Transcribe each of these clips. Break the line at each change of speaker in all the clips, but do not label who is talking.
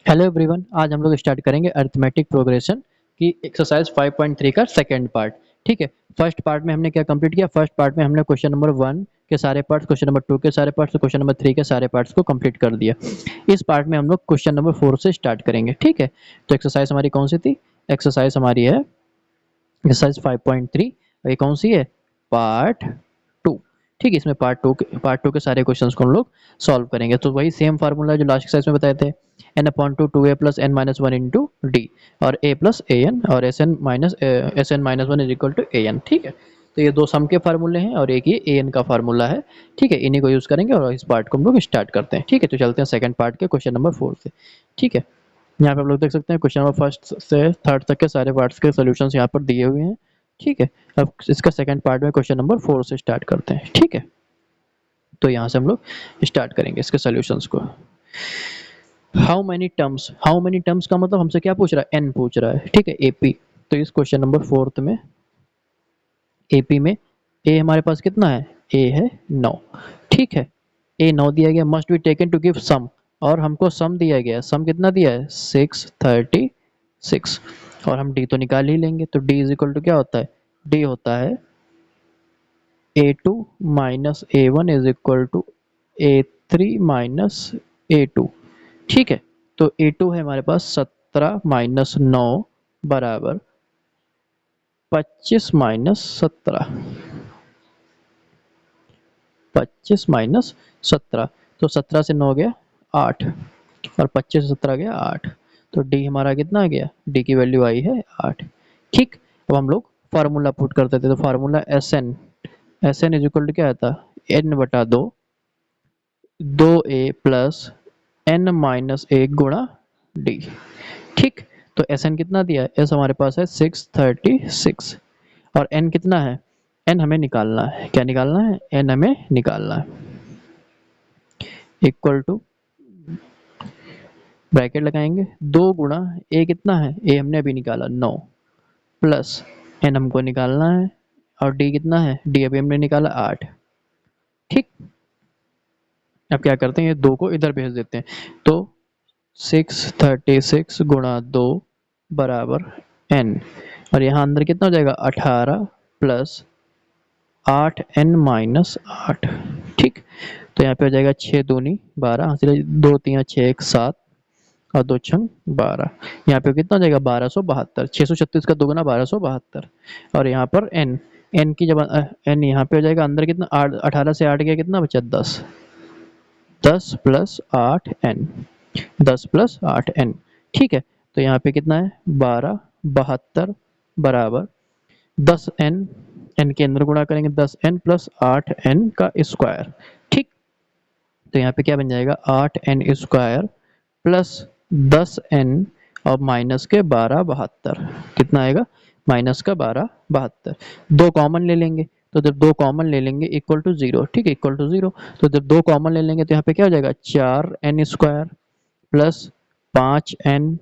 Hello everyone, आज हम लोग स्टार्ट करेंगे अरिथमेटिक प्रोग्रेशन की एक्सरसाइज 5.3 का सेकंड पार्ट। ठीक है। फर्स्ट पार्ट में हमने क्या कंप्लीट किया? फर्स्ट पार्ट में हमने क्वेश्चन नंबर 1 के सारे पार्ट्स, क्वेश्चन नंबर 2 के सारे पार्ट्स, क्वेश्चन नंबर 3 के सारे पार्ट्स को कंप्लीट कर दिया। इस पार्ट में हम लोग क्वेश्चन नंबर 4 से स्टार्ट करेंगे। ठीक है। तो एक्सरसाइज हमारी कौन सी थी? एक्सरसाइज हमारी है एक्सरसाइज 5.3। ये कौन सी है? पार्ट 2। ठीक है। इसमें पार्ट टू के सारे क्वेश्चंस को हम लोग सॉल्व करेंगे। तो वही सेम फार्मूला जो लास्ट एक्सरसाइज में बताए थे, n/2 2a + n-1 into D, और a + an और sn-1 is equal to an। ठीक है। तो ये दो सम के फार्मूले हैं और एक ये an का फार्मूला है। ठीक है। इन्हीं को यूज करेंगे और इस पार्ट को हम लोग स्टार्ट करते हैं। ठीक है। तो चलते हैं सेकंड पार्ट के क्वेश्चन नंबर 4 से। ठीक है। यहाँ पे आप लोग देख सकते हैं क्वेश्चन नंबर फर्स्ट से थर्ड तक के सारे पार्ट्स के सॉल्यूशंस यहाँ पर दिए हुए हैं। ठीक है। अब इसका सेकंड पार्ट में क्वेश्चन नंबर 4 से स्टार्ट करते हैं। ठीक है। तो यहाँ से हम लोग स्टार्ट करेंगे इसके सॉल्यूशंस को। हाउ मेनी टर्म्स का मतलब हमसे क्या पूछ रहा है? एन पूछ रहा है। ठीक है। एपी। तो इस क्वेश्चन नंबर 4 में एपी में ए हमारे पास कितना है? ए है 9। ठीक है। ए 9 दिया गया, must be taken to give sum, और हमको सम दिया गया। सम कितना दिया है? 636। और हम डी तो निकाल ही लेंगे। तो डी इज इक्वल टू क्या होता है? डी होता है A2 minus A1 is equal to A3 minus A2। ठीक है। तो A2 है हमारे पास 17 माइनस 9 बराबर 25 माइनस 17। 25 माइनस 17, तो 17 से 9 गया 8, और 25 से 17 गया 8। तो डी हमारा कितना आ गया? डी की वैल्यू आई है 8। ठीक। अब हम लोग फार्मूला पुट करते थे। तो formula S N is equal to क्या आता? n/2 2a plus n minus 1 गुणा डी। ठीक। तो एस एन कितना दिया है? एस हमारे पास है 636, और n कितना है? n हमें निकालना है। क्या निकालना है? n हमें निकालना है। इक्वल टू, ब्रैकेट लगाएंगे, 2 गुणा a कितना है? a हमने अभी निकाला 9, प्लस n हमको निकालना है, और d कितना है? d अभी हमने निकाला 8। ठीक। अब क्या करते हैं? ये 2 को इधर भेज देते हैं। तो 636 गुणा 2 बराबर n, और यहाँ अंदर कितना हो जाएगा? 18 प्लस 8n माइनस 8। ठीक। तो यहाँ पे हो जाएगा 6 दूनी 12, 2 3 6 1 7, और 2 छंग 12। यहाँ पे कितना हो जाएगा? 1272। 636 का दोगुना 1272। और यहाँ पर n की जब n यहाँ पे हो जाएगा, अंदर कितना? 18 से 8 गया, कितना बचा? 10। 10 प्लस 8n, 10 प्लस 8n। ठीक है। तो यहाँ पे कितना है? 1272 बराबर 10n, n के अंदर गुणा करेंगे 10n प्लस 8n का स्क्वायर। ठीक। तो यहाँ पे क्या बन जाएगा? 8n स्क्वायर प्लस 10n और माइनस के 1272। कितना आएगा? माइनस का 1272। दो कॉमन ले लेंगे, तो जब दो कॉमन ले लेंगे इक्वल टू 0। ठीक है। Equal to 0। तो जब दो कॉमन ले लेंगे तो यहाँ पे क्या हो जाएगा? 4n square plus 5n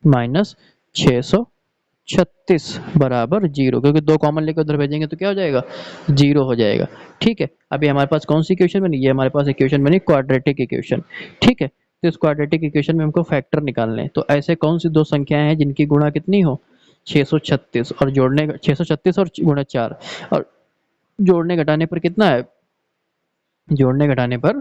minus 636 बराबर 0, क्योंकि दो कॉमन लेकर उधर भेजेंगे तो क्या हो जाएगा? 0 हो जाएगा। ठीक है। अभी हमारे पास कौन सी इक्वेशन बनी? ये हमारे पास इक्वेशन बनी क्वाड्रेटिक इक्वेशन। ठीक है। तो इस क्वाड्रेटिक इक्वेशन में हमको फैक्टर निकालने हैं। तो ऐसे कौन सी दो संख्याएं हैं जिनकी गुणा कितनी हो? 636, और जोड़ने 636 और गुणा 4, और जोड़ने घटाने पर कितना है? जोड़ने घटाने पर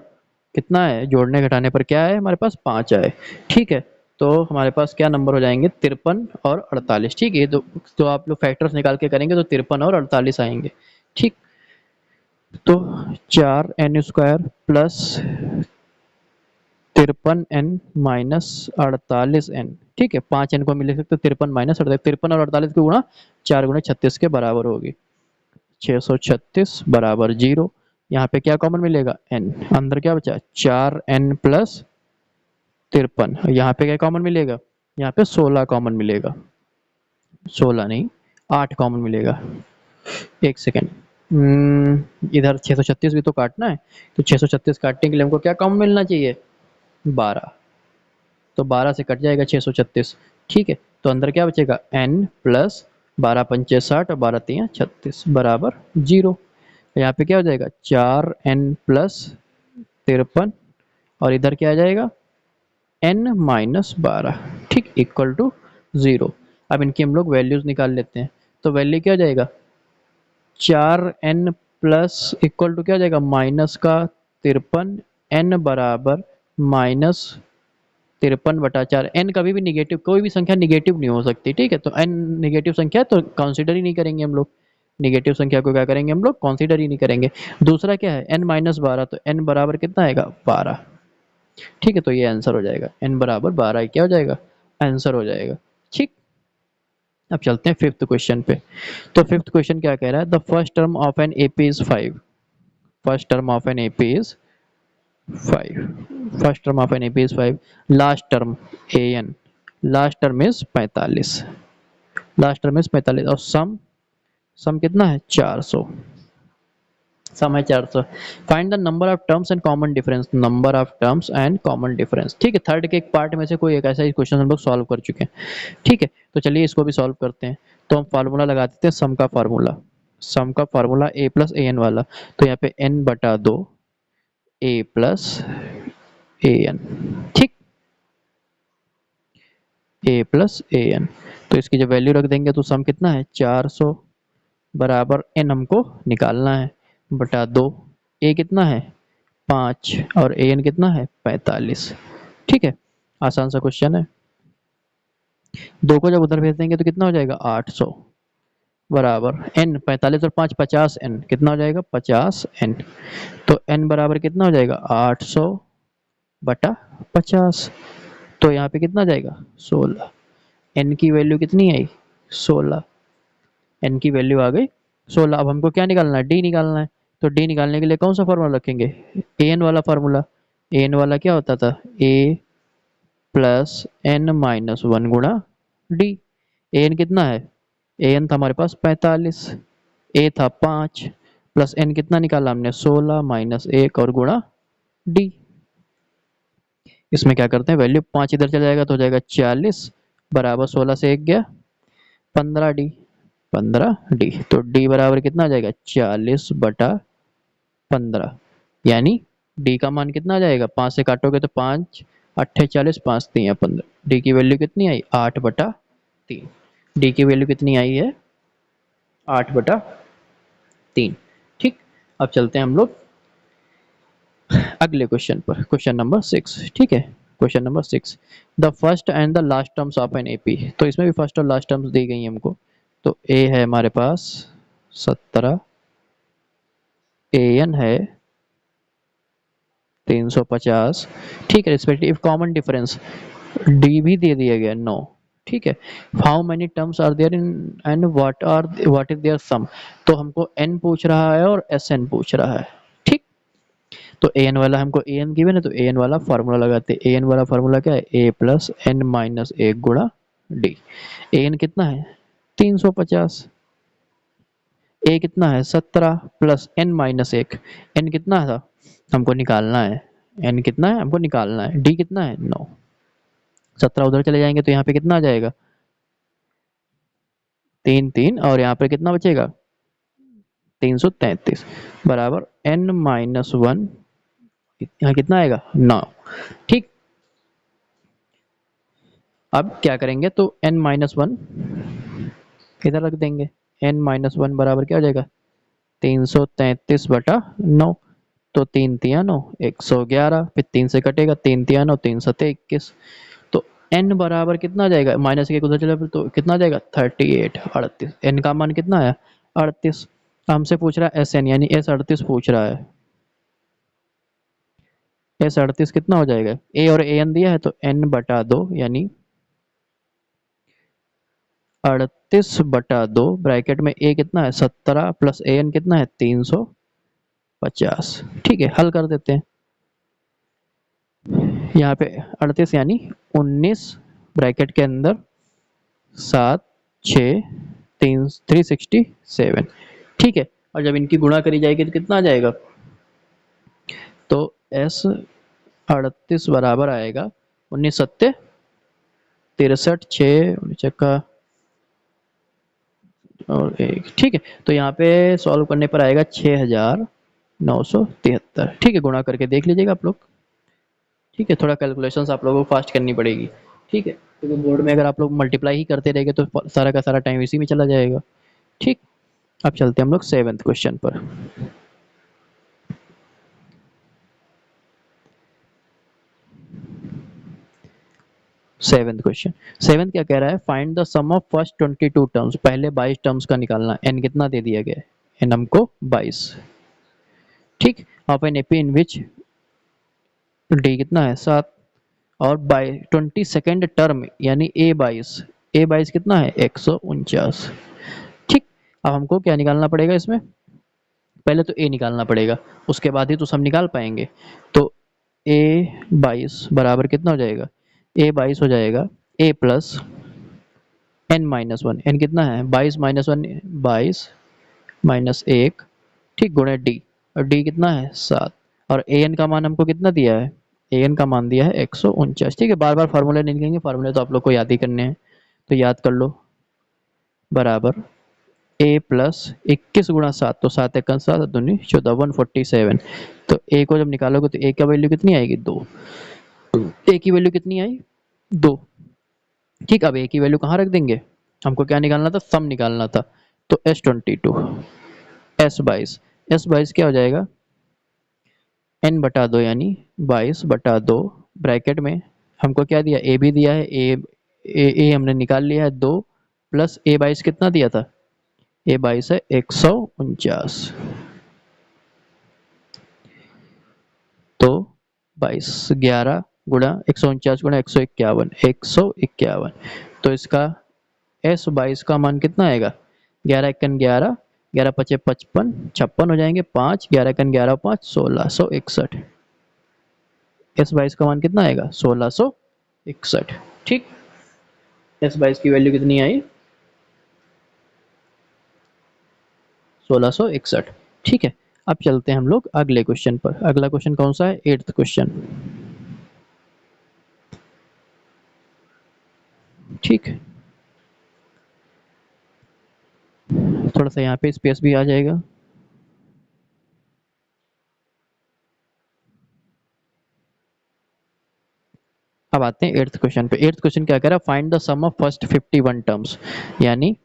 कितना है? जोड़ने घटाने पर क्या है हमारे पास? 5 आए। ठीक है। तो हमारे पास क्या नंबर हो जाएंगे? 53 और 48। ठीक है। तो आप लोग फैक्टर्स निकाल के करेंगे तो 53 और 48 आएंगे। ठीक। तो 4n square plus 53n minus 48n। ठीक है। 5n को हम लिख सकते 53 माइनस 48, 53 और 48 की गुणा 4 गुणा 36 के बराबर होगी। 636 बराबर 0। यहाँ पे क्या कॉमन मिलेगा? n। अंदर क्या बचा? 4n plus 53। यहाँ पे क्या कॉमन मिलेगा? यहाँ पे 16 कॉमन मिलेगा। 16 नहीं, 8 कॉमन मिलेगा। एक सेकेंड, इधर 636 भी तो काटना है। तो 636 काटने के लिए हमको क्या कॉमन मिलना चाहिए? 12। तो 12 से कट जाएगा 636। ठीक है। तो अंदर क्या बचेगा? n प्लस 12 पंचे 60 और 12 तियां 36 बराबर 0। यहाँ पे क्या हो जाएगा? 4n प्लस 53, और इधर क्या आ जाएगा? n माइनस 12, ठीक, इक्वल टू 0। अब इनकी हम लोग वैल्यूज निकाल लेते हैं। तो वैल्यू क्या हो जाएगा, 4n प्लस इक्वल टू क्या हो जाएगा, माइनस का 53, n बराबर माइनस 53/4। n कभी भी निगेटिव, कोई भी संख्या निगेटिव नहीं हो सकती, ठीक है। तो n निगेटिव संख्या है तो कंसीडर ही नहीं करेंगे हम लोग, निगेटिव संख्या को क्या करेंगे हम लोग, कंसीडर ही नहीं करेंगे। दूसरा क्या है, n माइनस 12, तो n बराबर कितना आएगा, 12, ठीक है। तो ये आंसर हो जाएगा, n बराबर 12 क्या हो जाएगा, आंसर हो जाएगा, ठीक। अब चलते हैं फिफ्थ क्वेश्चन पे। तो फिफ्थ क्वेश्चन क्या कह रहा है, the first term of an AP is 5। First term of an AP is 5। First term of an AP is 5। Last term A N, last term is 45, last term is 45, और सम, सम कितना है, 400, सम है 400। Find the number of terms and common difference, number of terms and common difference, ठीक है। Third के एक part में से कोई एक ऐसा ही क्वेश्चन हम लोग सॉल्व कर चुके हैं, ठीक है। तो चलिए इसको भी सॉल्व करते हैं। तो हम फार्मूला लगा देते हैं, सम का फार्मूला, सम का formula A plus A N वाला। तो यहाँ पे n बटा 2 ए प्लस ए एन, ठीक, ए प्लस ए एन। तो इसकी जब वैल्यू रख देंगे तो सम कितना है, 400 बराबर n हमको निकालना है बटा 2, ए कितना है 5 और ए एन कितना है 45, ठीक है। आसान सा क्वेश्चन है। 2 को जब उधर भेज देंगे तो कितना हो जाएगा, 800 बराबर n, 45 और 5 50, n कितना हो जाएगा 50n। तो n बराबर कितना हो जाएगा 800 बटा 50। तो यहाँ पे कितना जाएगा 16, n की वैल्यू कितनी आई 16, n की वैल्यू आ गई 16। अब हमको क्या निकालना है, d निकालना है। तो d निकालने के लिए कौन सा फार्मूला रखेंगे, an वाला फार्मूला। an वाला क्या होता था, a प्लस n माइनस 1 गुणा d। an कितना है, an था हमारे पास 45, a था 5 प्लस n कितना निकाला हमने 16 माइनस 1 और गुणा d। इसमें क्या करते हैं, वैल्यू 5 इधर चला जाएगा तो हो जाएगा 40 बराबर 16 से 1 गया 15d, 15d। तो d बराबर कितना आ जाएगा 40 बटा 15, यानी d का मान कितना आ जाएगा, 5 से काटोगे तो 5 8 40, 5 3 15, d की वैल्यू कितनी आई 8 बटा 3, d की वैल्यू कितनी आई है 8 बटा 3, ठीक। अब चलते हैं हम लोग अगले क्वेश्चन पर, क्वेश्चन नंबर 6, ठीक है। Question number 6, the first and the last terms of an AP. तो इसमें भी फर्स्ट और लास्ट टर्म्स दी गई हैं हमको। तो ए है हमारे पास 17, ए एन है 350, ठीक है। रिस्पेक्टिव कॉमन डिफरेंस डी भी दे दिया गया 9, ठीक है। How many terms are there in and what is their sum. तो हमको एन पूछ रहा है और एस एन पूछ रहा है, ठीक। तो ए एन वाला हमको ए एन गिवन है तो ए एन वाला फार्मूला लगाते हैं। ए एन वाला फार्मूला क्या है, ए प्लस एन माइनस 1 गुणा डी। ए एन कितना है 350, ए कितना है 17 प्लस एन माइनस 1, एन कितना था हमको निकालना है, एन कितना है हमको निकालना है, डी कितना है 9। 17 उधर चले जाएंगे तो यहाँ पे कितना आ जाएगा 3 3, और यहाँ पे कितना बचेगा 333 बराबर एन माइनस 1, यहाँ कितना आएगा 9, ठीक। अब क्या करेंगे, तो n माइनस 1 इधर रख देंगे, n माइनस 1 बराबर क्या हो जाएगा 333 बटा 9। तो 3 तिया 9 111, फिर 3 से कटेगा 3 तिया 9 3 सते 21। तो n बराबर कितना आ जाएगा, माइनस के उधर चला तो कितना आ जाएगा 38 38, n का मान कितना आया 38। हमसे पूछ रहा है एस एन, यानी एस 38 पूछ रहा है। एस 38 कितना हो जाएगा, ए और ए एन दिया है तो n बटा 2, यानी 38/2 ब्रैकेट में ए कितना है 17 प्लस ए एन कितना है 350, ठीक है। हल कर देते हैं, यहाँ पे 38 यानी 19 ब्रैकेट के अंदर 7 6 3 367, ठीक है। और जब इनकी गुणा करी जाएगी तो कितना आ जाएगा, तो एस 38 बराबर आएगा 19 सत्ते 63, 6 चक्का और एक, ठीक है। तो यहाँ पे सॉल्व करने पर आएगा 6973, ठीक है। गुणा करके देख लीजिएगा आप लोग, ठीक। ठीक है, थोड़ा कैलकुलेशंस आप लोगों को फास्ट करनी पड़ेगी। ठीक है, क्योंकि बोर्ड में अगर आप लोग मल्टीप्लाई ही करते रहेंगे तो सारा का सारा टाइम इसी में चला जाएगा। ठीक, अब चलते हैं हम लोग 7th क्वेश्चन पर। 7th क्वेश्चन, 7th क्या कह रहा है, find the sum of first 22 terms, पहले 22 टर्म्स का निकालना। एन कितना दे दिया गया है, एन हमको 22। ठीक, of an AP in which D कितना है 7, और बाई 22nd टर्म यानी ए 22 कितना है 149। ठीक, अब हमको क्या निकालना पड़ेगा इसमें, पहले तो ए निकालना पड़ेगा, उसके बाद ही तो सब निकाल पाएंगे। तो ए 22 बराबर कितना हो जाएगा, ए 22 हो जाएगा ए प्लस n-1, एन कितना है 22 - 1 22 -1, ठीक, गुणे डी, और डी कितना है 7, और ए एन का मान हमको कितना दिया है, ए एन का मान दिया है 149। ठीक है, बार बार फार्मूले नहीं लिखेंगे, फार्मूले तो आप लोग को याद ही करने हैं, तो याद कर लो, बराबर ए प्लस 21 × 7, तो 7 × 7 दूनी 14, 147। तो ए को जब निकालोगे तो ए का वैल्यू कितनी आएगी 2, ए की वैल्यू कितनी आई 2। ठीक, अब ए की वैल्यू कहाँ रख देंगे, हमको क्या निकालना था, सम निकालना था, तो S22 S22, S22 क्या हो जाएगा n/2 यानी 22/2, ब्रैकेट में हमको क्या दिया, ए भी दिया है, ए हमने निकाल लिया है 2, प्लस ए 22 कितना दिया था, ए 22 है 149, तो 22 11 × 149 × 151 151, तो इसका S22 का मान कितना आएगा, 11 × 11 11 × 5 = 55 56 हो जाएंगे, 5 11 × 11 5 1661, S22 का मान कितना आएगा 1661। ठीक, S22 की वैल्यू कितनी आई 1661। ठीक है, अब चलते हैं हम लोग अगले क्वेश्चन पर। अगला क्वेश्चन कौन सा है, 8th क्वेश्चन। ठीक, थोड़ा सा यहाँ पे स्पेस भी आ जाएगा। अब आते हैं 8th क्वेश्चन पे। 8th क्वेश्चन क्या कह रहा है, find the sum of first 51 terms, यानी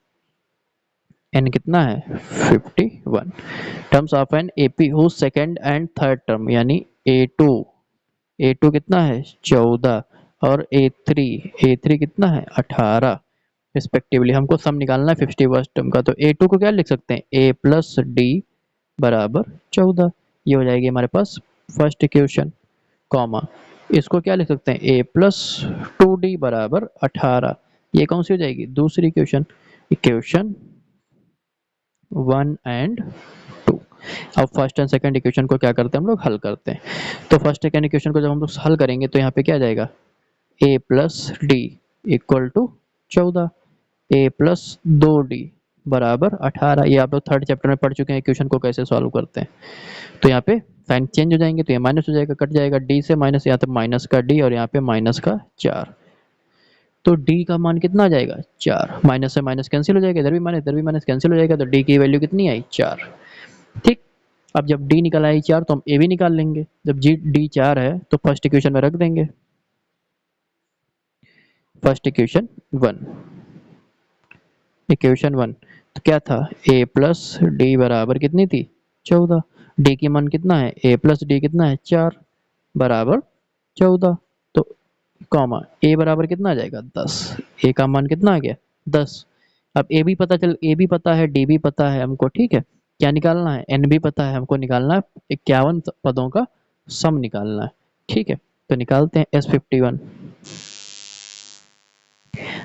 n कितना है 51 terms of an AP who second and third term, यानी a2 कितना है 14, और a3 कितना है 18 रिस्पेक्टिवली। हमको सम निकालना है 51 टर्म का, तो a2 को क्या लिख सकते हैं, a प्लस डी बराबर 14, ये हो जाएगी हमारे पास फर्स्ट इक्वेशन, कॉमा इसको क्या लिख सकते हैं, a प्लस 2d बराबर 18, ये कौन सी हो जाएगी दूसरी इक्वेशन, इक्वेशन 1 एंड 2। अब फर्स्ट एंड सेकंड इक्वेशन को क्या करते हैं हम लोग, हल करते हैं। तो फर्स्ट सेकंड इक्वेशन को जब हम लोग हल करेंगे तो यहाँ पे क्या आ जाएगा, a plus D equal to 14, a plus 2d बराबर 18। ये आप लोग थर्ड चैप्टर में पढ़ चुके हैं इक्वेशन को कैसे सॉल्व करते हैं। तो यहाँ पे साइन चेंज हो जाएंगे, तो ये माइनस हो जाएगा, कट जाएगा, d से माइनस, यहाँ पे माइनस का d और यहाँ पे माइनस का 4, तो d का मान कितना आ जाएगा 4, माइनस से माइनस कैंसिल हो जाएगा, इधर भी माइनस कैंसिल हो जाएगा, तो d की वैल्यू कितनी आई 4। ठीक, अब जब d निकल आई 4 तो हम a भी निकाल लेंगे, जब d 4 है तो फर्स्ट इक्वेशन में रख देंगे, फर्स्ट इक्वेशन 1 तो क्या था, a प्लस डी बराबर कितनी थी 14, d की मान कितना है, a प्लस डी कितना है 4 बराबर 14, तो कॉमा a बराबर कितना आ जाएगा 10, a का मान कितना आ गया 10। अब a भी पता है, d भी पता है हमको। ठीक है, क्या निकालना है, n भी पता है हमको, निकालना है 51 पदों का सम निकालना है। ठीक है, तो निकालते हैं S51,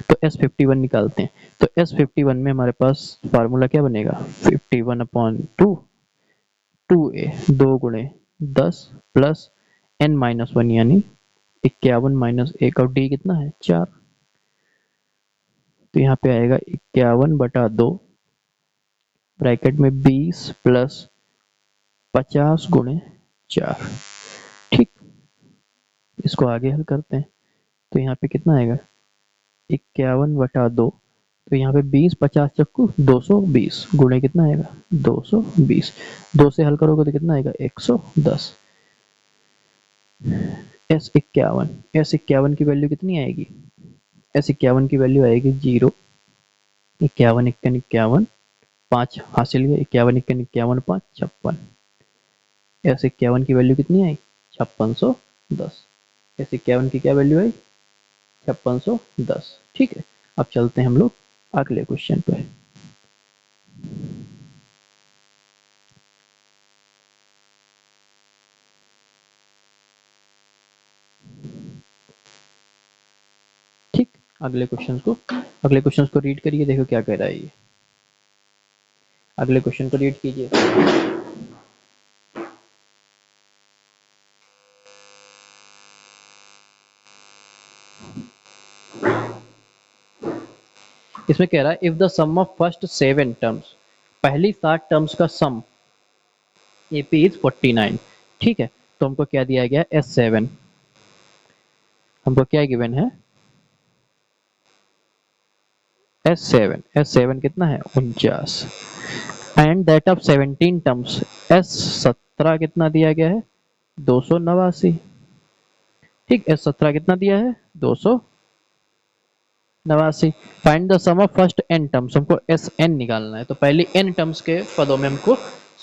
तो S51 निकालते हैं, तो S51 में हमारे पास फार्मूला क्या बनेगा, 51/2 2a 2 गुणे 10 प्लस n-1 यानी 51 - 1, और d कितना है 4, तो यहाँ पे आएगा 51/2 ब्रैकेट में 20 प्लस 50 गुणे 4। ठीक, इसको आगे हल करते हैं, तो यहाँ पे कितना आएगा 51/2, तो यहाँ पे 20 50 चक्कू 220 गुणे कितना आएगा 220, 2 से हल करोगे तो कितना आएगा 110, S51 की वैल्यू कितनी आएगी? S51 की वैल्यू आएगी 0, 51 इक्कन 51, 5 हासिल हुए, 51 इक्कन 51, 5 56। S51 की वैल्यू कितनी आई? 5610। S51 की क्या वैल्यू आई? 5610। ठीक है, अब चलते हैं हम लोग अगले क्वेश्चन पे। ठीक, अगले क्वेश्चन को रीड करिए, देखो क्या कह रहा है ये। अगले क्वेश्चन को रीड कीजिए। इसमें कह रहा है if the sum of first 7 terms, पहली 7 टर्म्स का सम एपी इज 49। ठीक है, तो हमको क्या दिया गया? S7। हमको क्या गिवन है? S7 कितना है? 49। And that of 17 terms, S17 कितना दिया गया है? 289। ठीक, S17 कितना दिया है? 289। Find the sum of first n terms, हमको Sn निकालना है, तो पहले n टर्म्स के पदों में हमको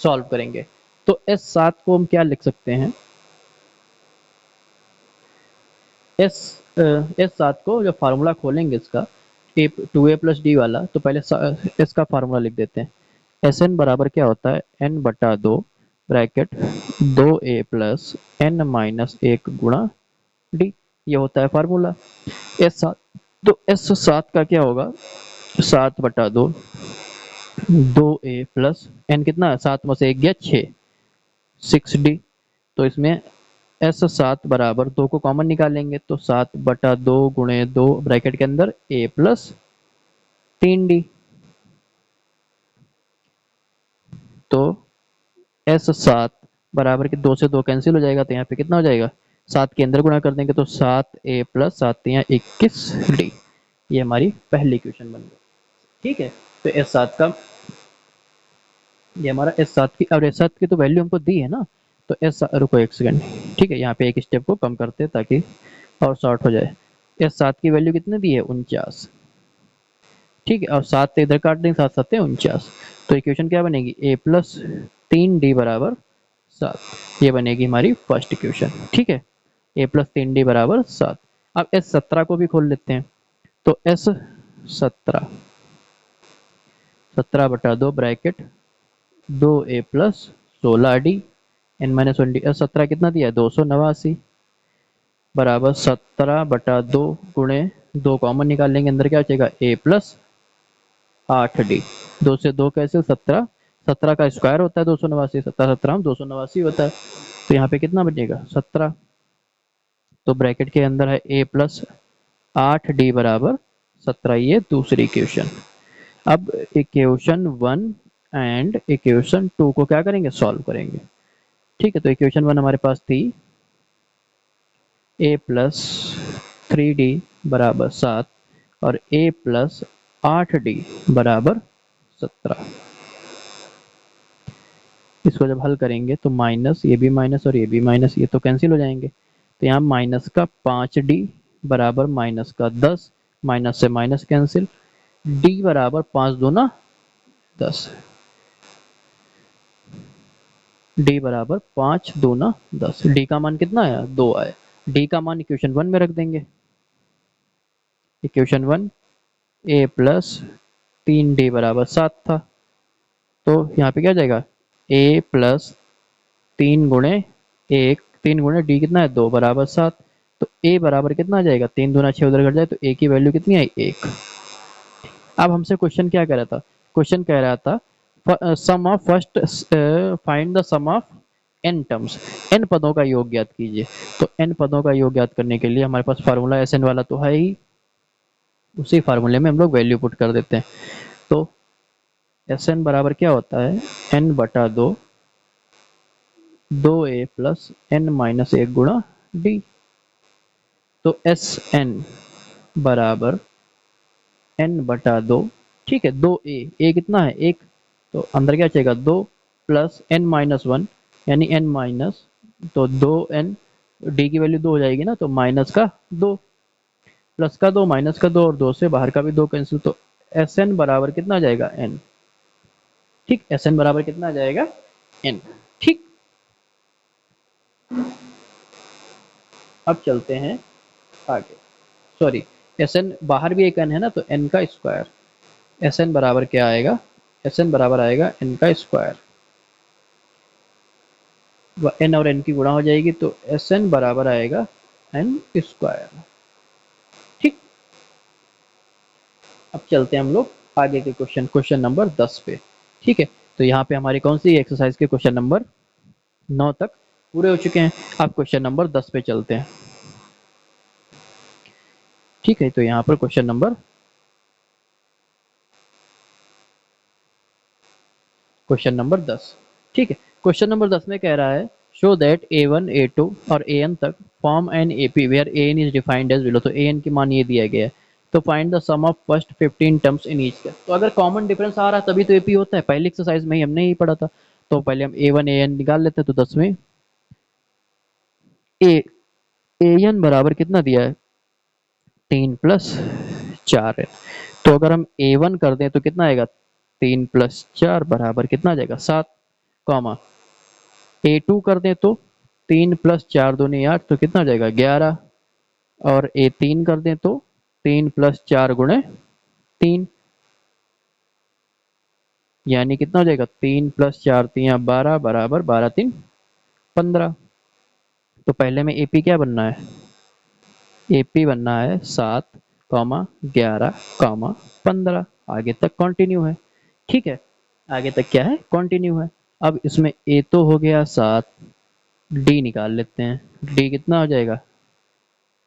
सॉल्व करेंगे। तो S7 को हम क्या लिख सकते हैं? S7 को जो फार्मूला खोलेंगे इसका, ए 2a प्लस डी वाला, तो पहले S का फार्मूला लिख देते हैं। Sn बराबर क्या होता है? n बटा 2 bracket 2a plus n minus 1 गुणा डी, ये होता है फार्मूला S7। तो S7 का क्या होगा? 7 बटा 2, 2a प्लस n कितना है? 7 में से 1 गया 6, 6d। तो इसमें S7 बराबर 2 को कॉमन निकालेंगे, तो 7 बटा 2 गुणे 2 ब्रैकेट के अंदर a प्लस 3d। तो S7 बराबर के 2 से 2 कैंसिल हो जाएगा, तो यहाँ पे कितना हो जाएगा? 7 के अंदर गुणा कर देंगे तो 7a प्लस 7 यहाँ 21d। ये हमारी पहली क्वेश्चन बन गई। ठीक है, तो S7 का ये हमारा S7 की, और S7 की तो वैल्यू हमको दी है ना, तो एस रुको एक सेकंड। ठीक है, यहाँ पे एक स्टेप को कम करते हैं ताकि और शॉर्ट हो जाए। S7 की वैल्यू कितने दी है? 49। ठीक है, और 7 से इधर काट देंगे, 7 7 49। तो इक्वेशन क्या बनेगी? a प्लस 3d बराबर 7। ये बनेगी हमारी फर्स्ट इक्वेशन। ठीक है, a प्लस 3d बराबर 7। अब S17 को भी खोल लेते हैं, तो S17 17 बटा 2 bracket 2a plus 16d n minus 1d। S17 कितना दिया है? 289 बराबर 17 बटा 2 गुणे 2 कॉमन निकाल लेंगे, अंदर क्या बचेगा? a plus 8d। 2 से 2 कैसे? 17, 17 का स्क्वायर होता है 289, 17 17 289 होता है। तो यहाँ पे कितना बचेगा? 17। तो ब्रैकेट के अंदर है a प्लस 8d बराबर 17। ये दूसरी इक्वेशन। अब इक्वेशन 1 एंड इक्वेशन 2 को क्या करेंगे? सॉल्व करेंगे। ठीक है, तो इक्वेशन 1 हमारे पास थी a प्लस 3d बराबर 7 और a प्लस 8d बराबर 17। इसको जब हल करेंगे तो माइनस, ये भी माइनस और ये भी माइनस, ये तो कैंसिल हो जाएंगे। तो यहाँ माइनस का 5d बराबर माइनस का 10, माइनस से माइनस कैंसिल, d बराबर 5 दूना 10, d बराबर 5 दूना 10। d का मान कितना आया? 2 आया। d का मान इक्वेशन 1 में रख देंगे। इक्वेशन 1 a प्लस 3d बराबर 7 था, तो यहाँ पे क्या जाएगा? a प्लस 3 गुणे 1, 3 गुणे d कितना है? 2 बराबर 7। तो a बराबर कितना आ जाएगा? 3 दूना 6 उधर घट जाए, तो a की वैल्यू कितनी आई? 1। अब हमसे क्वेश्चन क्या कह रहा था? क्वेश्चन कह रहा था sum of first, find the sum of n terms, n पदों का योग ज्ञात कीजिए। तो n पदों का योग ज्ञात करने के लिए हमारे पास फार्मूला Sn वाला तो है ही, उसी फार्मूले में हम लोग वैल्यू पुट कर देते हैं। तो Sn बराबर क्या होता है? n बटा 2, 2a प्लस n माइनस 1 गुणा d। तो Sn बराबर n बटा 2, ठीक है, 2a, कितना है? 1, तो अंदर क्या चाहिएगा? 2 प्लस n माइनस 1 यानी n माइनस, तो 2n डी की वैल्यू 2 हो जाएगी ना, तो माइनस का 2, प्लस का 2, माइनस का 2 और 2 से बाहर का भी 2 कैंसिल, तो एस एन बराबर कितना आ जाएगा एन। ठीक, एस एन बराबर कितना आ जाएगा एन। ठीक, अब चलते हैं आगे। सॉरी, एस एन बाहर भी एक एन है ना, तो एन का स्क्वायर। एस एन बराबर क्या आएगा, एस एन बराबर आएगा एन का स्क्वायर, एन और एन की गुणा हो जाएगी, तो एस एन बराबर आएगा एन स्क्वायर। ठीक, अब चलते हैं हम लोग आगे के क्वेश्चन नंबर 10 पे। ठीक है, तो यहाँ पे हमारी कौन सी एक्सरसाइज के क्वेश्चन नंबर 9 तक पूरे हो चुके हैं। अब क्वेश्चन नंबर 10 पे चलते हैं। ठीक है, तो यहाँ पर क्वेश्चन नंबर 10। ठीक है, क्वेश्चन नंबर 10 में कह रहा है शो दैट a1 a2 और an तक form an AP where an is defined as below. तो an की मान ये दिया गया है, तो find the sum of first 15 terms in each. तो अगर कॉमन डिफरेंस आ रहा तभी तो एपी होता है, पहली एक्सरसाइज में ही हमने ही पढ़ा था। तो पहले हम a1 an निकाल लेते हैं, तो 10 में ए an बराबर कितना दिया है 3 प्लस 4 है। तो अगर हम a1 कर दें तो कितना आएगा 3 प्लस 4 बराबर कितना आ जाएगा 7, कॉमा A2 कर दें तो 3 प्लस 4 दूनी 8, तो कितना आ जाएगा 11। और A3 कर दें तो 3 प्लस 4 गुणे 3, यानी कितना हो जाएगा 3 प्लस 4 3 12 बराबर 12 3 15। तो पहले में AP क्या बनना है, AP बनना है 7, कॉमा 11, कॉमा 15। आगे तक कंटिन्यू है। ठीक है, आगे तक क्या है कंटिन्यू है। अब इसमें A तो हो गया 7, D निकाल लेते हैं। D कितना हो जाएगा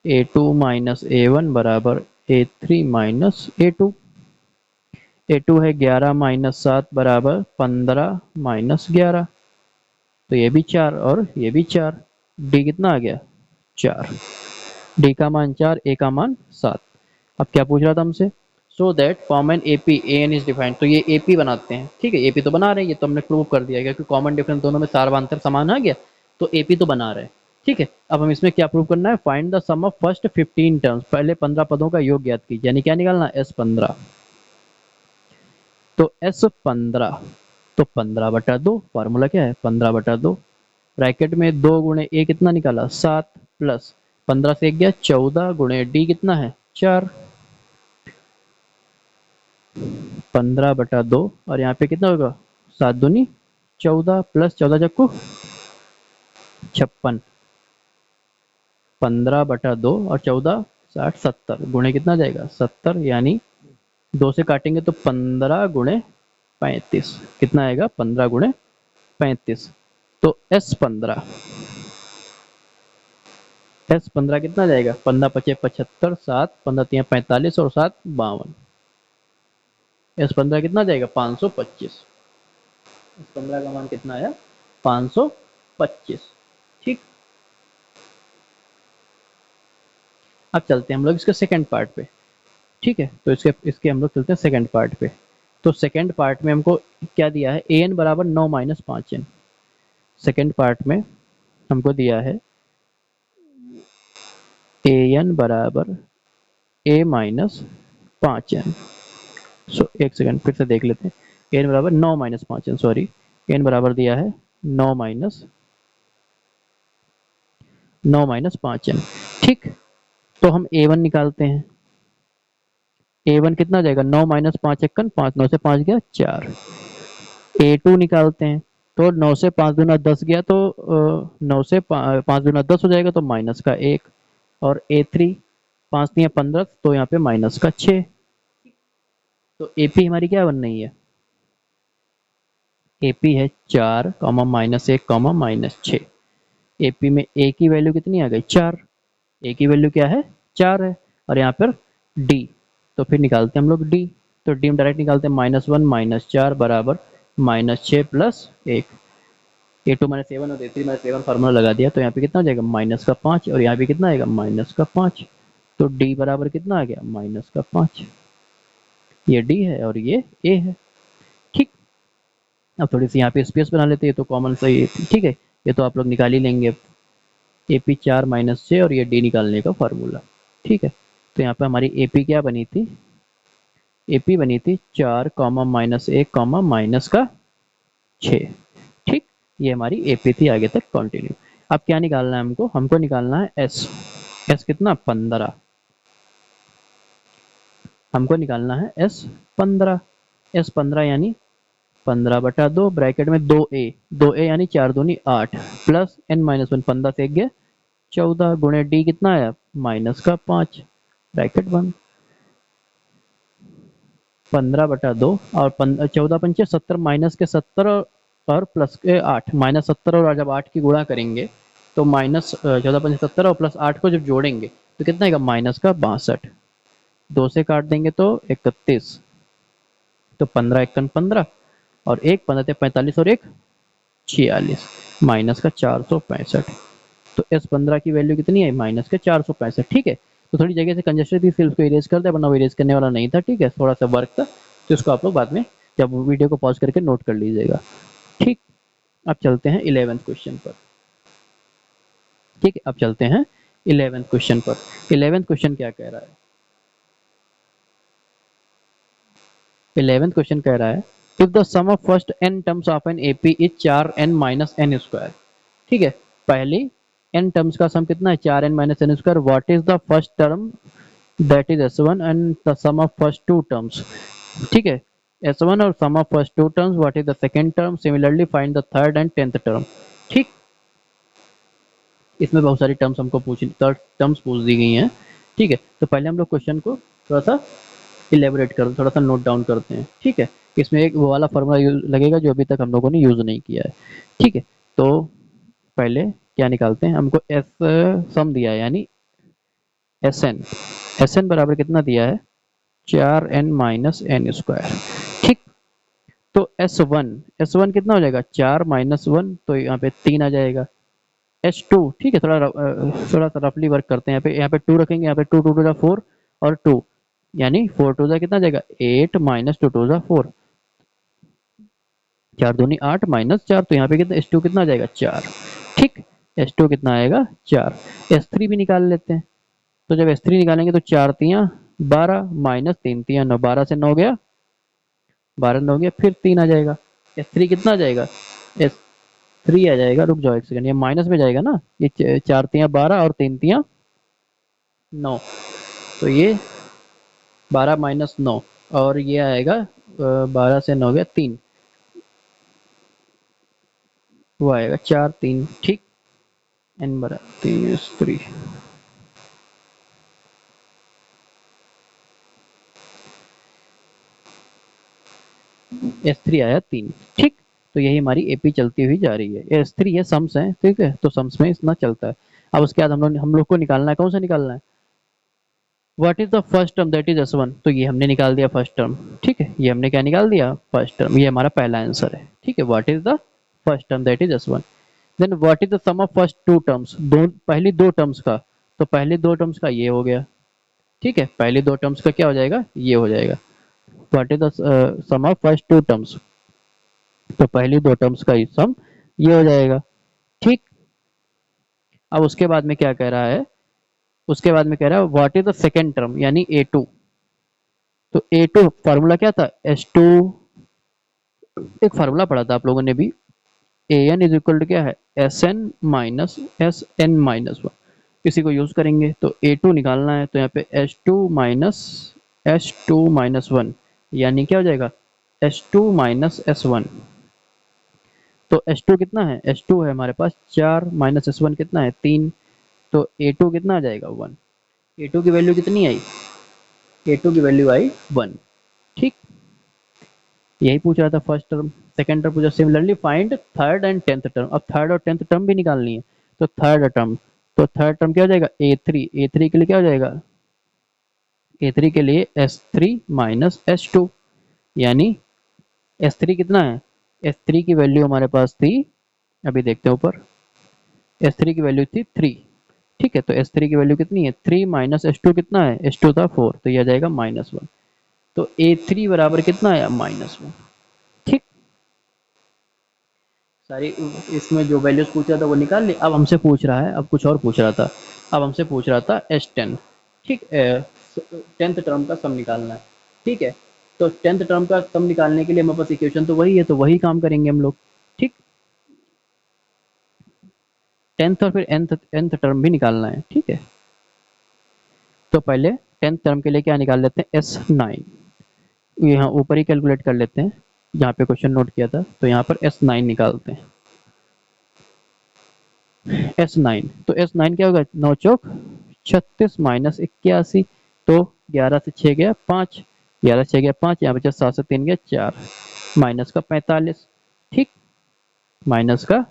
A2 माइनस A1 बराबर A3 माइनस A2। A2 है 11 माइनस 7 बराबर 15 माइनस 11, तो ये भी 4 और ये भी 4। D कितना आ गया 4, D का मान 4, A का मान 7। अब क्या पूछ रहा था हमसे, so that form an AP AN is defined. तो ये AP बनाते हैं। ठीक है, AP तो बना रहे हैं, ये तो हमने प्रूव कर दिया, क्योंकि कॉमन डिफरेंस दोनों में सार्वधातुक समान आ गया, तो AP तो बना रहे हैं। ठीक है, अब हम इसमें क्या प्रूव करना है, find the sum of first 15 terms. पहले 15 पदों का योग ज्ञात कीजिए, यानी क्या निकालना S15। तो S15, तो 15/2, फार्मूला क्या है 15/2, ब्रैकेट में 2 गुणे A कितना निकाला 7, प्लस 15 से 1 गया 14 गुणे D कितना है 4। 15/2 और यहाँ पे कितना होगा 7 दूनी 14, प्लस 14 चक्कू 56, 15/2 और 14 60 70 गुणे कितना जाएगा 70, यानी 2 से काटेंगे तो 15 गुणे 35, कितना आएगा 15 गुणे 35। तो S15 कितना जाएगा 15 पचे 75, 7 15 तिया 45 और 7 52। S15 कितना जाएगा 525। S15 का मान कितना आया 525। ठीक, अब चलते हैं हम लोग इसके सेकंड पार्ट पे। ठीक है, तो इसके इसके हम लोग चलते हैं सेकंड पार्ट पे। तो सेकंड पार्ट में हमको क्या दिया है, an बराबर 9 माइनस 5n। सेकंड पार्ट में हमको दिया है an बराबर a माइनस 5n। सो एक सेकंड फिर से देख लेते हैं, an बराबर 9 माइनस 5n, सॉरी, n बराबर दिया है 9 माइनस 5n। ठीक, तो हम a1 निकालते हैं। a1 कितना जाएगा 9 माइनस 5 1 5, 9 से 5 गया 4। a2 निकालते हैं, तो 9 से 5 दूना 10 गया, तो 9 से 5 दूना 10 हो जाएगा, तो माइनस का 1। और A3 5 दिया 15, तो यहाँ पे माइनस का 6। तो AP हमारी क्या बन रही है, AP है 4 comma minus 1 comma minus 6। AP में A की वैल्यू कितनी आ गई 4, A की वैल्यू क्या है 4 है। और यहाँ पर D, तो फिर निकालते हैं हम लोग D। तो D में डायरेक्ट निकालते हैं -1 -4 बराबर -6 प्लस 1। A2 माइनस A1 और A3 माइनस A1 फार्मूला लगा दिया, तो यहाँ पे कितना हो जाएगा -5, और यहाँ पे कितना आएगा -5। तो D बराबर कितना आ गया -5। ये D है और ये A है। ठीक, अब थोड़ी सी यहाँ पे स्पेस बना लेते हैं, तो कॉमन सही है। ठीक है, ये तो आप लोग निकाल ही लेंगे। AP 4 माइनस 6 और ये D निकालने का फार्मूला। ठीक है, तो यहाँ पे हमारी AP क्या बनी थी, AP बनी थी 4 कॉमा माइनस 1 कॉमा माइनस का 6। ठीक, ये हमारी AP थी, आगे तक कंटिन्यू। अब क्या निकालना है हमको, हमको निकालना है S। S कितना, 15। हमको निकालना है S 15। S 15 यानी 15/2 ब्रैकेट में 2a, 2a यानी 4 दूनी 8 प्लस n माइनस 1, 15 से 1 गया 14 गुणे d कितना आया माइनस का 5 ब्रैकेट बंद। 15/2 और 14 पंचे 70 माइनस के 70 और प्लस के 8, माइनस 70 और जब 8 की गुणा करेंगे तो माइनस 14 पंचे 70 और प्लस 8 को जब जोड़ेंगे तो कितना आएगा माइनस का 62। 2 से काट देंगे तो 31, तो 15 एकन 15 और एक 15 45 और एक 46, माइनस का 465। तो एस 15 की वैल्यू कितनी है माइनस के 465। ठीक है, तो थोड़ी जगह से कंजेस्टेड थी, फिर उसको इरेज कर दिया, वरना वो इरेज करने वाला नहीं था। ठीक है, थोड़ा सा वर्क था, तो इसको आप लोग बाद में जब वीडियो को पॉज करके नोट कर लीजिएगा। ठीक, अब चलते हैं 11th क्वेश्चन पर। ठीक है, अब चलते हैं 11th क्वेश्चन पर। 11th क्वेश्चन क्या कह रहा है, 11th क्वेश्चन कह रहा है if the sum of first n terms of an AP is 4n minus N square. ठीक है, पहली n टर्म्स का सम कितना है 4n minus N square, what is the first term that is s1 and the sum of first two terms. ठीक है, s1 और sum of first two terms, what is the second term, similarly find the third and 10th term. ठीक, इसमें बहुत सारी terms हमको terms पूछ दी गई हैं। ठीक है, तो पहले हम लोग क्वेश्चन को थोड़ा सा इलेबोरेट कर, थोड़ा सा नोट डाउन करते हैं। ठीक है, इसमें एक वो वाला फॉर्मूला लगेगा जो अभी तक हम लोगों ने यूज नहीं किया है। ठीक है, तो पहले क्या निकालते हैं, हमको एस सम दिया है यानी एस एन बराबर कितना दिया है 4n माइनस एन स्क्वायर। ठीक, तो एस वन कितना हो जाएगा 4 माइनस 1, तो यहाँ पे 3 आ जाएगा। S2, ठीक है, थोड़ा सा रफली वर्क करते हैं। यहाँ पे 2 रखेंगे, यहाँ पे 2 2 टू 4 और 2 यानी 4 टू कितना जाएगा 8 माइनस 2 टू 4, 4 दूनी 8 माइनस 4, तो यहाँ पे कितना S2 कितना आ जाएगा 4। ठीक, S2 कितना आएगा 4। S3 भी निकाल लेते हैं, तो जब S3 निकालेंगे तो 4 तियाँ 12 माइनस 3 तियाँ 9, 12 से 9 गया 12 9 गया, फिर 3 आ जाएगा। S3 कितना आ जाएगा S3 आ जाएगा, रुक जाओ एक सेकंड, ये माइनस में जाएगा ना, ये 4 तियाँ 12 और 3 तियाँ 9, तो ये 12 माइनस 9 और ये आएगा 12 से 9 गया 3, वो आएगा 4 3। ठीक, n बराबर 3 3। S3 आया 3। ठीक, तो यही हमारी एपी चलती हुई जा रही है। S3 ये सम्स है, ठीक है, तो सम्स में इतना चलता है। अब उसके बाद हम लोग को निकालना है, कौन सा निकालना है, what is the first term that is S1, तो ये हमने निकाल दिया फर्स्ट टर्म। ठीक है, ये हमने क्या निकाल दिया फर्स्ट टर्म, ये हमारा पहला आंसर है। ठीक है, what is the first term that is S1। Then what is the sum of first two terms, दो पहली दो टर्म्स का, तो पहली दो टर्म्स का ये हो गया। ठीक है, पहली दो टर्म्स का क्या हो जाएगा ये हो जाएगा, what is the sum of first two terms, तो पहली दो टर्म्स का सम ये हो जाएगा। ठीक, अब उसके बाद में क्या कह रहा है, उसके बाद में कह रहा है what is the second term यानी A2। तो A2 फार्मूला क्या था S2, एक फार्मूला पढ़ा था आप लोगों ने भी, an इज इक्वल टू क्या है Sn माइनस Sn माइनस 1, इसी को यूज करेंगे। तो A2 निकालना है, तो यहाँ पे S2 माइनस 1 यानी क्या हो जाएगा S2 माइनस S1। तो S2 कितना है, S2 है हमारे पास 4 माइनस S1 कितना है 3, तो A2 कितना आ जाएगा 1। A2 की वैल्यू कितनी आई, A2 की वैल्यू आई 1। ठीक, यही पूछ रहा था फर्स्ट टर्म। सेकंड टर्म पूछा similarly find third and 10th term, अब थर्ड और 10th टर्म भी निकालनी है। तो थर्ड टर्म क्या हो जाएगा A3 के लिए क्या हो जाएगा A3 के लिए S3 माइनस S2 यानी S3 कितना है, S3 की वैल्यू हमारे पास थी, अभी देखते हैं ऊपर, S3 की वैल्यू थी 3। ठीक है, तो S3 की वैल्यू कितनी है 3 माइनस S2 कितना है, S2 था 4, तो यह आ जाएगा -1। तो A3 बराबर कितना आया -1। ठीक, सारी इसमें जो वैल्यूज पूछ रहा था वो निकाल ली। अब हमसे पूछ रहा है, अब कुछ और पूछ रहा था। अब हमसे पूछ रहा था S10, ठीक, 10th टर्म का सम निकालना है, ठीक है। तो 10th टर्म का सम निकालने के लिए हमारे पास इक्वेशन तो वही है, तो वही काम करेंगे हम लोग, ठीक। 10th और फिर nth टर्म भी निकालना है, ठीक है। तो पहले 10th टर्म के लिए क्या निकाल लेते हैं, S9। यहाँ ऊपर ही कैलकुलेट कर लेते हैं, जहाँ पे क्वेश्चन नोट किया था, तो यहाँ पर S9 निकालते हैं। S9, तो S9 क्या होगा, 9 चौक 36 माइनस 81, तो 11 से 6 गया 5, 11 से 6 गया 5, यहाँ बचा 7 से 3 गया 4, माइनस का 45, ठीक, माइनस का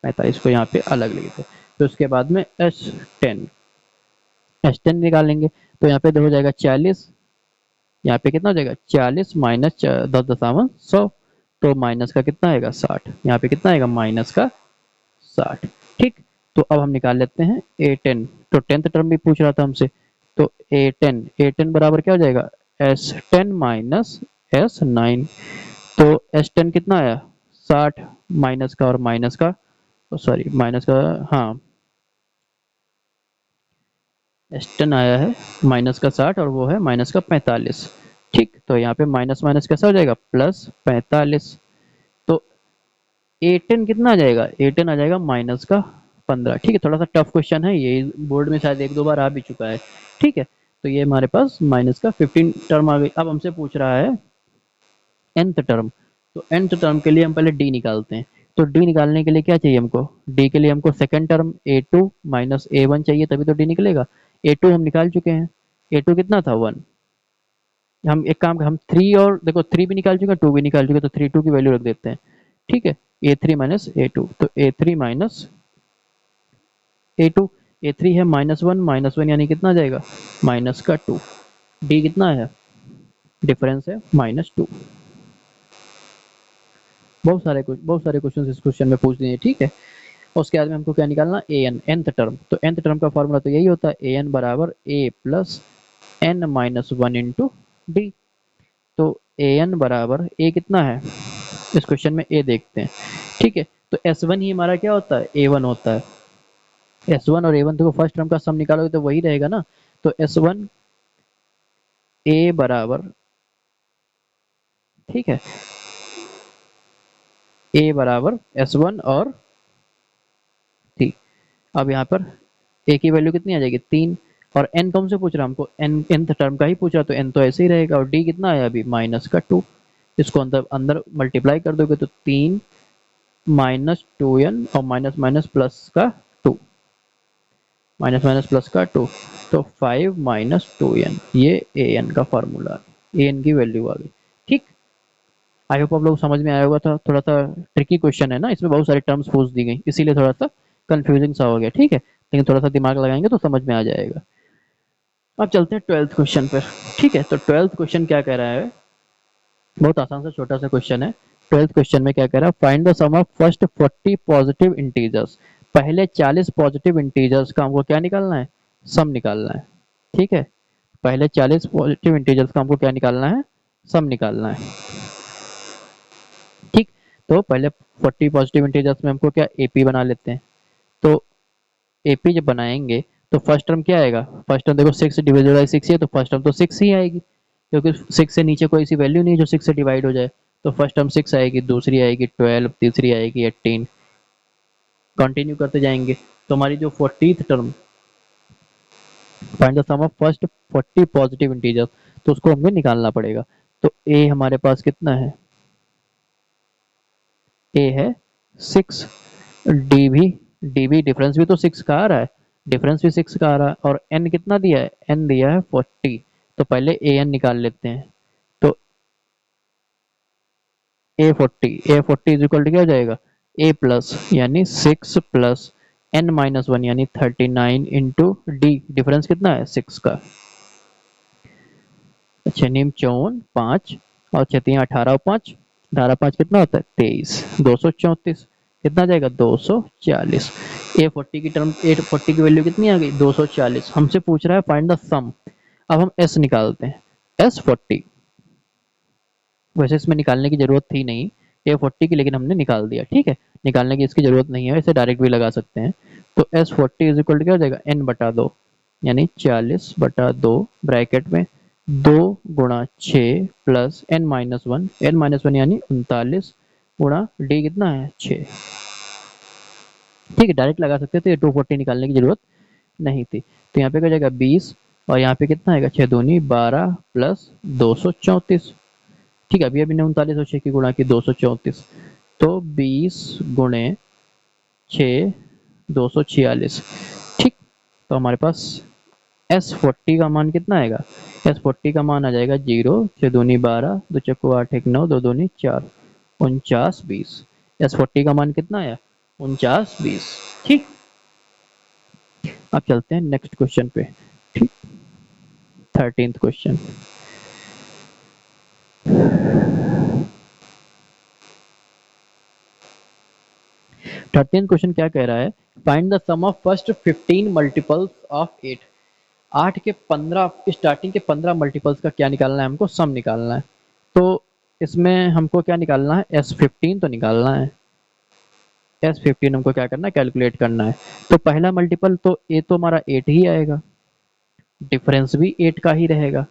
45 को यहाँ पे अलग लिखे थे। तो उसके बाद में S10 निकालेंगे, तो यहाँ पे हो जाएगा 40, यहाँ पे कितना हो जाएगा 40 माइनस 10 दशामलव 100, तो माइनस का कितना आएगा 60, यहाँ पे कितना आएगा माइनस का 60, ठीक। तो अब हम निकाल लेते हैं A10, तो 10th टर्म भी पूछ रहा था हमसे, तो A10 बराबर क्या हो जाएगा, S10 माइनस S9, तो S10 कितना आया 60, माइनस का और माइनस का, सॉरी माइनस का, हाँ S10 आया है माइनस का 60 और वो है माइनस का 45, ठीक। तो यहाँ पे माइनस माइनस कैसा हो जाएगा, प्लस 45, तो A10 कितना आ जाएगा, A10 आ जाएगा माइनस का 15, ठीक है। थोड़ा सा टफ क्वेश्चन है ये, बोर्ड में शायद एक दो बार आ भी चुका है, ठीक है। तो ये हमारे पास माइनस का 15 टर्म आ गई। अब हमसे पूछ रहा है nth टर्म, तो nth टर्म के लिए हम पहले d निकालते हैं। तो d निकालने के लिए क्या चाहिए हमको, d के लिए हमको second term A2 minus A1 चाहिए, तभी तो d निकलेगा। A2 हम निकाल चुके हैं, A2 कितना था 1, हम एक काम हम 3, और देखो 3 भी निकाल चुके हैं 2 भी निकाल चुके हैं, तो 3 2 की वैल्यू रख देते हैं, ठीक है। A3 माइनस A2, तो A3 माइनस A2, A3 है -1 यानी कितना आ जाएगा माइनस का 2, D कितना है, डिफरेंस है -2। बहुत सारे क्वेश्चन इस क्वेश्चन में पूछ दिए, ठीक है। और उसके बाद में हमको क्या निकालना, an nth टर्म, तो nth टर्म का फॉर्मूला तो यही होता है an बराबर a plus n minus 1 into D. तो an बराबर a कितना है, इस क्वेश्चन में a देखते हैं, ठीक है। तो S1 ही हमारा क्या होता है, A1 होता है। S1 और A1 देखो फर्स्ट टर्म का सम निकालोगे तो वही रहेगा ना, तो S1 a बराबर, ठीक है, a बराबर S1 और 3। अब यहाँ पर a की वैल्यू कितनी आ जाएगी 3, और n कौन से पूछ रहा है हमको, n nth टर्म का ही पूछ रहा, तो n तो ऐसे ही रहेगा, और d कितना आया अभी माइनस का 2, इसको अंदर अंदर मल्टीप्लाई कर दोगे तो 3 माइनस 2n और माइनस माइनस प्लस का 2, माइनस माइनस प्लस का 2, तो 5 माइनस 2n, ये an का फार्मूला, an की वैल्यू आ गई, ठीक। आई होप आप लोग समझ में आया होगा, था थोड़ा सा ट्रिकी क्वेश्चन है ना, इसमें बहुत सारी टर्म्स पूछ दी गई, इसीलिए थोड़ा सा कंफ्यूजिंग सा हो गया, ठीक है। लेकिन थोड़ा सा दिमाग लगाएंगे तो समझ में आ जाएगा। अब चलते हैं 12th क्वेश्चन पर, ठीक है। तो 12th क्वेश्चन क्या कह रहा है, बहुत आसान सा छोटा सा क्वेश्चन है। 12th क्वेश्चन में क्या कह रहा है, find the sum of first 40 positive integers, पहले 40 पॉजिटिव इंटीजर्स का हमको क्या निकालना है, सम निकालना है, ठीक है। पहले 40 पॉजिटिव इंटीजर्स का हमको क्या निकालना है, सम निकालना है, ठीक। तो पहले 40 पॉजिटिव इंटीजर्स में हमको क्या एपी बना लेते हैं। तो एपी जब बनाएंगे तो फर्स्ट टर्म क्या आएगा, फर्स्ट टर्म देखो 6 डिवाइडेड बाई 6 है, तो फर्स्ट टर्म तो 6 ही आएगी, क्योंकि 6 से नीचे कोई सी वैल्यू नहीं है जो 6 से डिवाइड हो जाए। तो फर्स्ट टर्म 6 आएगी, दूसरी आएगी 12, तीसरी आएगी 18, कंटिन्यू करते जाएंगे। तो हमारी जो 40th term, find the sum of first 40 positive integers, तो उसको हमें निकालना पड़ेगा। तो ए हमारे पास कितना है, ए है 6, डी भी, डिफरेंस भी तो 6 का आ रहा है, डिफरेंस भी 6 का आ रहा है, और एन कितना दिया है, एन दिया है 40, तो पहले ए एन निकाल लेते हैं। तो ए 40 इज इक्वल टू क्या हो जाएगा, ए प्लस यानी 6 प्लस एन माइनस 1 यानी 39 इंटू डी, डिफरेंस कितना है 6 का, अच्छा नीम 54 5 और छतियाँ 18 5, 18 5 कितना होता है 23, 234, कितना आ जाएगा 240। A40 की टर्म, A40 की वैल्यू कितनी आ गई 240, हमसे पूछ रहा है फाइंड द सम। अब हम S निकालते हैं, S40, वैसे इसमें निकालने की जरूरत थी नहीं, A40 की, लेकिन हमने निकाल दिया। ठीक है, निकालने की इसकी जरूरत नहीं है, इसे डायरेक्ट भी लगा सकते हैं। तो S40 इज इक्वल टू क्या हो जाएगा, n बटा 2, यानी 40 बटा 2 ब्रैकेट में 2 गुणा 6 प्लस n-1 यानी 39 गुणा d कितना है 6। ठीक है, डायरेक्ट लगा सकते थे, 240 निकालने की जरूरत नहीं थी। तो यहाँ पे क्या हो जाएगा 20, और यहाँ पे कितना आएगा 6 दूनी 12 प्लस 234। ठीक है, अभी अभी ने 39 और 6 की गुणा की 234, तो 20 गुणे 6 246। ठीक, तो हमारे पास S40 का मान कितना आएगा, S40 का मान आ जाएगा 0, 6 दूनी 12, 2 चक्कू 8 1 9, 2 दूनी 4, 49 20। S40 का मान कितना आया 49 20। ठीक, अब चलते हैं नेक्स्ट क्वेश्चन पे। ठीक, 13th क्वेश्चन। 13th क्वेश्चन क्या कह रहा है, find the sum of first 15 multiples of 8। 8 के 15 स्टार्टिंग के 15 मल्टीपल्स का क्या निकालना है, हमको सम निकालना है। तो इसमें हमको क्या निकालना है, S15 तो निकालना है। S15 हमको क्या करना है, कैलकुलेट करना है। तो पहला मल्टीपल तो ए तो हमारा 8 ही आएगा, डिफरेंस भी 8 का ही रहेगा।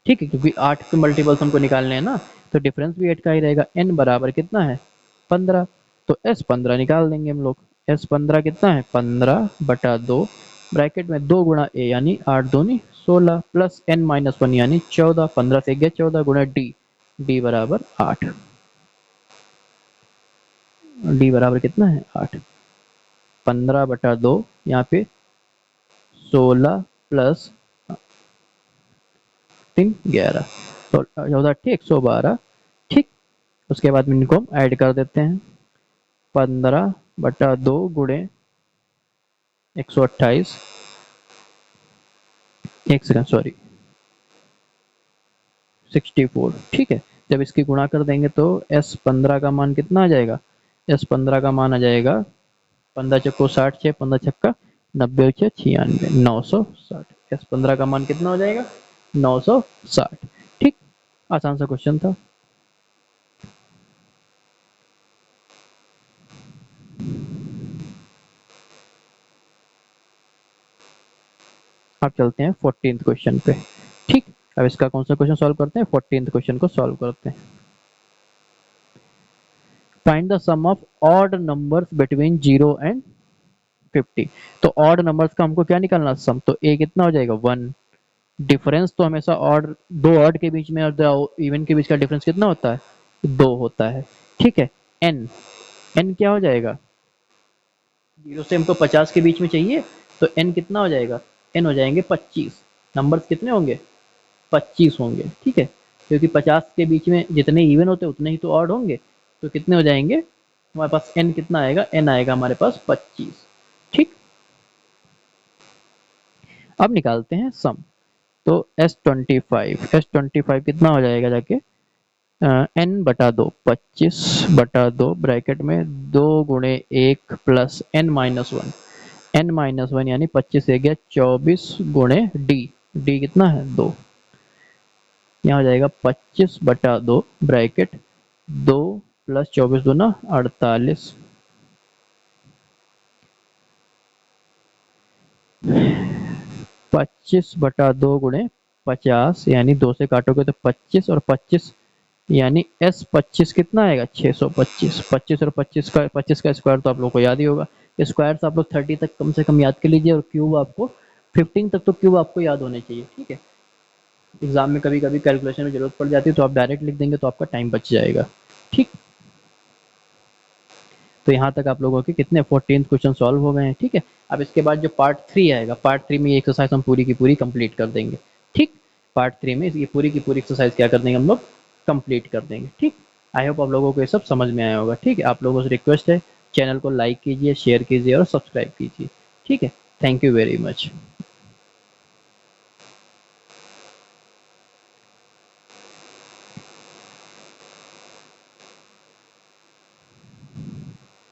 ठीक है, क्योंकि 8 के मल्टीपल्स हमको निकालने हैं ना, तो डिफरेंस भी 8 का ही रहेगा। n बराबर कितना है 15, तो S15 निकाल देंगे हम लोग। S15 कितना है 15 बटा 2 ब्रैकेट में 2 गुणा ए यानी 8 दूनी 16 प्लस n-1 यानी 14, 15 से गया 14 गुणा d बराबर 8। d बराबर कितना है 8, 15 बटा 2 यहाँ पे 16 प्लस 3 11, तो 14 ठीक 112। ठीक, उसके बाद में इनको हम ऐड कर देते हैं, 15 बटा 2 गुणे 128, एक सेकंड सॉरी 64। ठीक है, जब इसकी गुणा कर देंगे तो S15 का मान कितना आ जाएगा, S15 का मान आ जाएगा 15 चक्को 60, 6 15 छक्का 90 6 96 960। S15 का मान कितना हो जाएगा 960। ठीक, आसान सा क्वेश्चन था। अब चलते हैं 14th क्वेश्चन पे। ठीक, अब इसका कौन सा क्वेश्चन सॉल्व करते हैं, 14th क्वेश्चन को सॉल्व करते हैं। Find the sum of odd numbers between 0 and 50। तो ऑड नंबर्स का हमको क्या निकालना सम, तो a कितना हो जाएगा 1। डिफरेंस तो हमेशा ऑड, दो ऑड के बीच में और दो इवन के बीच का डिफरेंस कितना होता है 2 होता है। ठीक है, n क्या हो जाएगा, 0 से हमको 50 के बीच में चाहिए, तो n कितना हो जाएगा, n हो जाएंगे 25। नंबर्स कितने होंगे 25 होंगे। ठीक है, क्योंकि 50 के बीच में जितने इवन होते हैं उतने ही तो ऑड होंगे, तो कितने हो जाएंगे हमारे पास n कितना आएगा, n आएगा हमारे पास 25। ठीक, अब निकालते हैं सम। तो S25 कितना हो जाएगा जाके n बटा 2 25 बटा 2 ब्रैकेट में 2 गुणे 1 प्लस n-1 यानी 25 से गया 24 गुणे d कितना है 2, यहाँ हो जाएगा 25 बटा 2 ब्रैकेट 2 प्लस 24 दूना 48, 25 बटा 2 गुणे 50 यानी 2 से काटोगे तो 25 और 25 यानी S25 कितना आएगा 625। 25 और 25 का स्क्वायर तो आप लोगों को याद ही होगा। स्क्वायर आप लोग 30 तक कम से कम याद कर लीजिए, और क्यूब आपको 15 तक तो क्यूब आपको याद होने चाहिए। ठीक है, एग्जाम में कभी कभी कैलकुलेशन में जरूरत पड़ जाती है तो आप डायरेक्ट लिख देंगे तो आपका टाइम बच जाएगा। ठीक, तो यहाँ तक आप लोगों के कितने 14th क्वेश्चन सॉल्व हो गए हैं। ठीक है, अब इसके बाद जो पार्ट 3 आएगा, पार्ट 3 में ये एक्सरसाइज हम पूरी की पूरी कंप्लीट कर देंगे। ठीक, पार्ट 3 में ये पूरी की पूरी एक्सरसाइज क्या कर देंगे हम लोग, कंप्लीट कर देंगे। ठीक, आई होप आप लोगों को ये सब समझ में आया होगा। ठीक है, आप लोगों से रिक्वेस्ट है चैनल को लाइक कीजिए, शेयर कीजिए और सब्सक्राइब कीजिए। ठीक है, थैंक यू वेरी मच।